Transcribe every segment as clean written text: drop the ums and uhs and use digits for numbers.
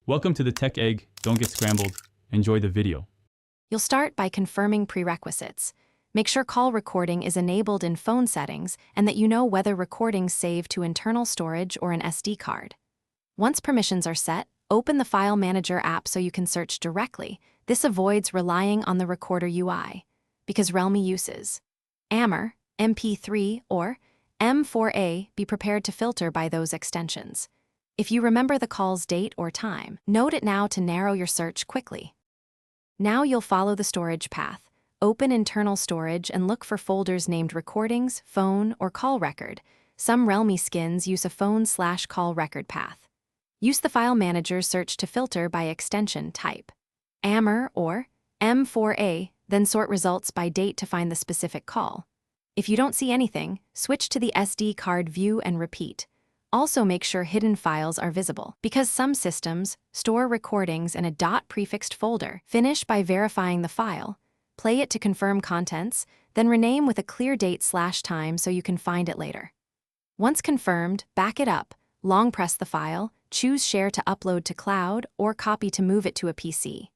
Welcome to the Tech Egg. Don't get scrambled. Enjoy the video. You'll start by confirming prerequisites. Make sure call recording is enabled in phone settings and that you know whether recordings save to internal storage or an SD card. Once permissions are set, open the File Manager app so you can search directly. This avoids relying on the Recorder UI, because Realme uses AMR, MP3, or M4A. Be prepared to filter by those extensions. If you remember the call's date or time, note it now to narrow your search quickly. Now you'll follow the storage path. Open internal storage and look for folders named Recordings, Phone, or Call Record. Some Realme skins use a phone/call record path. Use the File Manager search to filter by extension type, AMR or M4A, then sort results by date to find the specific call. If you don't see anything, switch to the SD card view and repeat. Also make sure hidden files are visible, because some systems store recordings in a .prefixed folder. Finish by verifying the file, play it to confirm contents, then rename with a clear date/time so you can find it later. Once confirmed, back it up, long press the file, choose Share to upload to cloud or Copy to move it to a PC.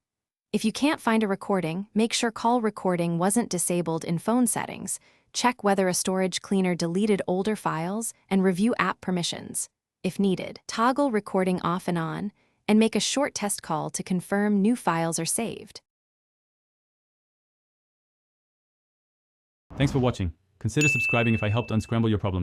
If you can't find a recording, make sure call recording wasn't disabled in phone settings. Check whether a storage cleaner deleted older files and review app permissions. If needed, toggle recording off and on, and make a short test call to confirm new files are saved. Thanks for watching. Consider subscribing if I helped unscramble your problems.